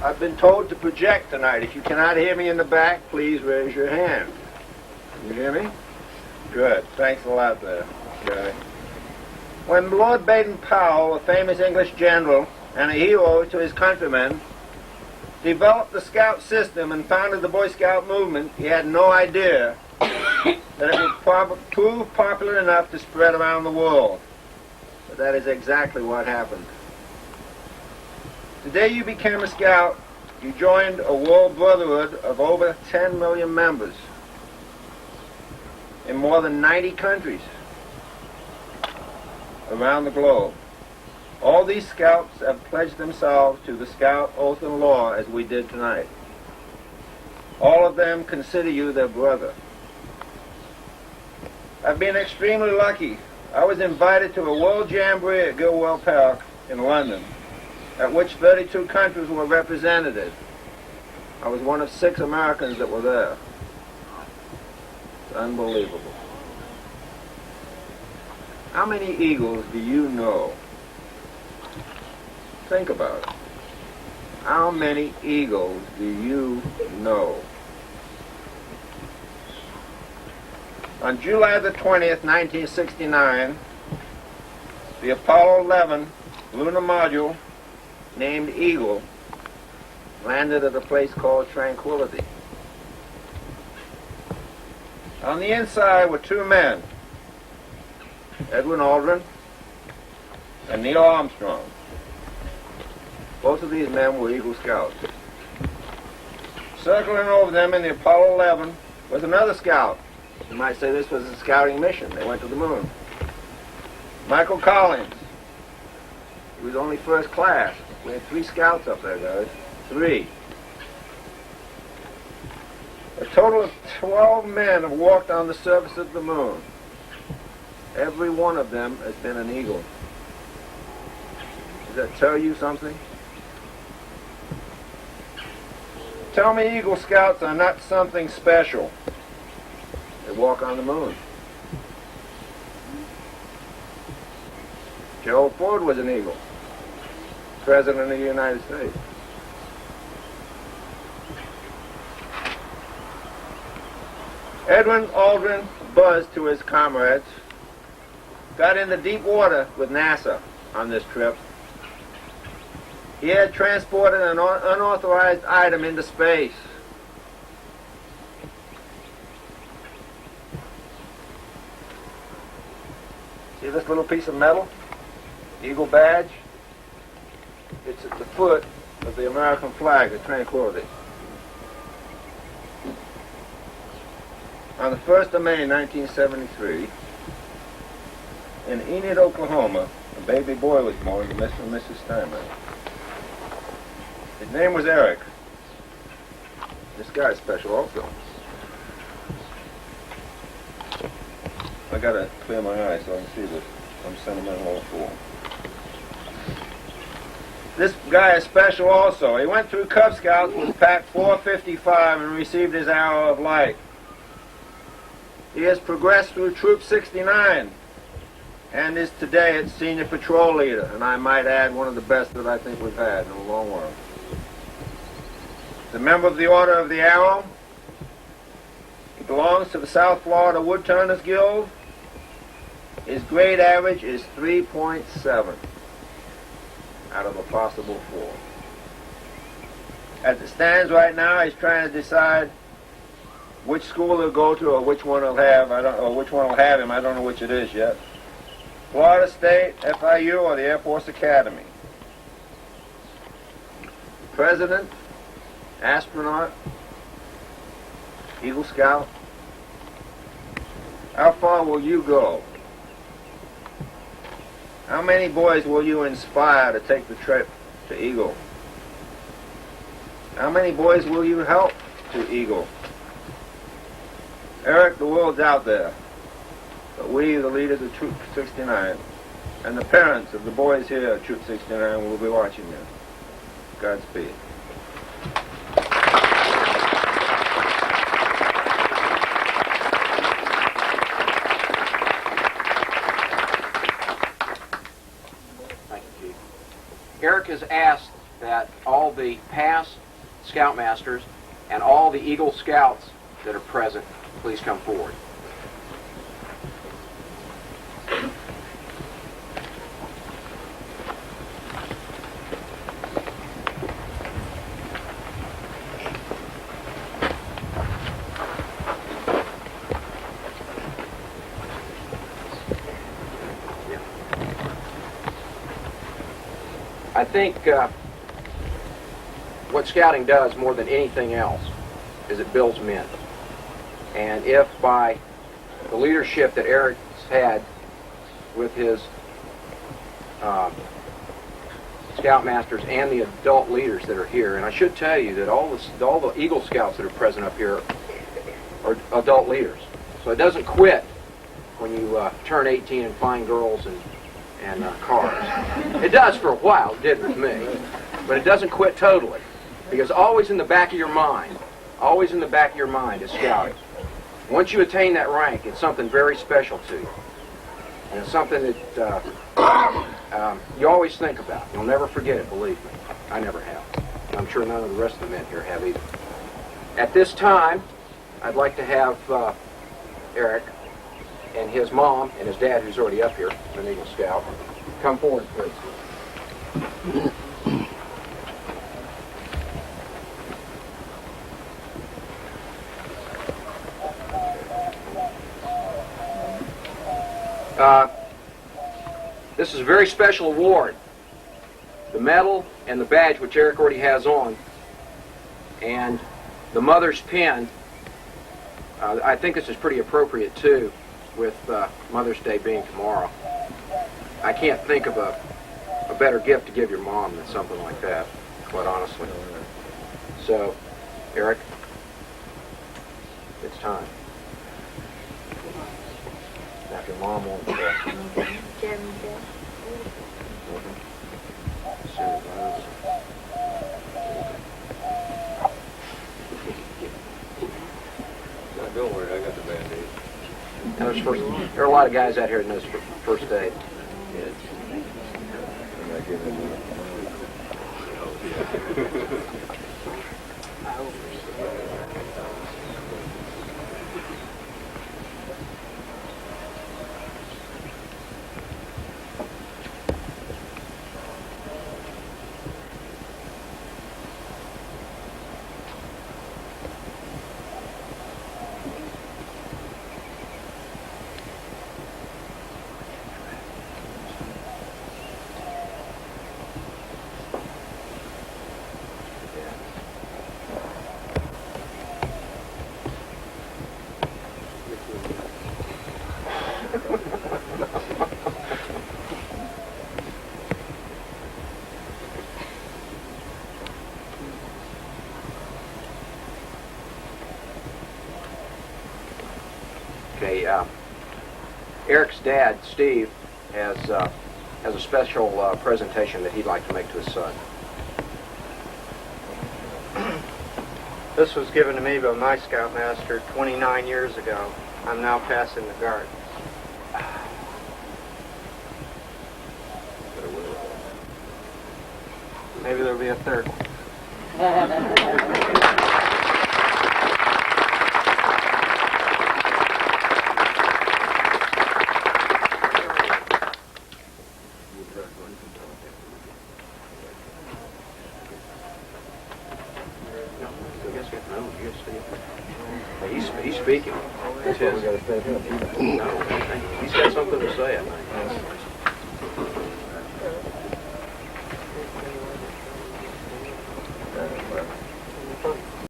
I've been told to project tonight. If you cannot hear me in the back, please raise your hand. Can you hear me? Good. Thanks a lot there. Okay. When Lord Baden-Powell, a famous English general and a hero to his countrymen, developed the Scout system and founded the Boy Scout movement, he had no idea that it would prove popular enough to spread around the world. But that is exactly what happened. The day you became a Scout, you joined a world brotherhood of over 10 million members in more than 90 countries around the globe. All these Scouts have pledged themselves to the Scout oath and law as we did tonight. All of them consider you their brother. I've been extremely lucky. I was invited to a World Jamboree at Gilwell Park in London, at which 32 countries were represented. I was one of 6 Americans that were there. It's unbelievable. How many eagles do you know? Think about it. How many eagles do you know? On July the 20th, 1969, the Apollo 11 lunar module named Eagle landed at a place called Tranquility. On the inside were 2 men, Edwin Aldrin and Neil Armstrong. Both of these men were Eagle Scouts. Circling over them in the Apollo 11 was another Scout. You might say this was a scouting mission. They went to the moon. Michael Collins. He was only first class. We had 3 Scouts up there, guys. 3. A total of 12 men have walked on the surface of the moon. Every one of them has been an Eagle. Does that tell you something? Tell me Eagle Scouts are not something special. They walk on the moon. Gerald Ford was an Eagle, President of the United States. Edwin Aldrin buzzed to his comrades, got into deep water with NASA on this trip. He had transported an unauthorized item into space. See this little piece of metal? Eagle badge? It's at the foot of the American flag at Tranquility. On the 1st of May, 1973, in Enid, Oklahoma, a baby boy was born to Mr. and Mrs. Steinbring. His name was Erik. This guy's special also. I gotta clear my eyes so I can see this. I'm sentimental old fool. This guy is special also. He went through Cub Scouts with Pack 455 and received his Arrow of Light. He has progressed through Troop 69 and is today its Senior Patrol Leader, and I might add one of the best that I think we've had in a long while. He's a member of the Order of the Arrow. He belongs to the South Florida Woodturners Guild. His grade average is 3.7 out of a possible 4. As it stands right now, he's trying to decide which school he'll go to or which one he'll have. Which one will have him. I don't know which it is yet. Florida State, FIU, or the Air Force Academy. President, astronaut, Eagle Scout. How far will you go? How many boys will you inspire to take the trip to Eagle? How many boys will you help to Eagle? Erik, the world's out there, but we, the leaders of Troop 69, and the parents of the boys here at Troop 69 will be watching you. Godspeed. Erik has asked that all the past Scoutmasters and all the Eagle Scouts that are present please come forward. I think what scouting does more than anything else is it builds men. And if by the leadership that Erik's had with his Scoutmasters and the adult leaders that are here, and I should tell you that all the Eagle Scouts that are present up here are adult leaders. So it doesn't quit when you turn 18 and find girls and cars. It does for a while, it did with me, but it doesn't quit totally, because always in the back of your mind is scouting. Once you attain that rank, it's something very special to you, and it's something that you always think about. You'll never forget it, believe me. I never have. I'm sure none of the rest of the men here have either. At this time, I'd like to have Erik and his mom and his dad, who's already up here, an Eagle Scout, come forward, please. This is a very special award. The medal and the badge, which Erik already has on, and the mother's pin. I think this is pretty appropriate, too, with Mother's Day being tomorrow. I can't think of a better gift to give your mom than something like that, quite honestly. So, Erik, it's time. Now, if your mom won't Don't worry, I got the Band-Aid. There are a lot of guys out here that knows first aid. Okay, Erik's dad, Steve, has a special presentation that he'd like to make to his son. This was given to me by my Scoutmaster 29 years ago. I'm now passing the guard. Maybe there'll be a third one. He's speaking. He's got something to say, I think.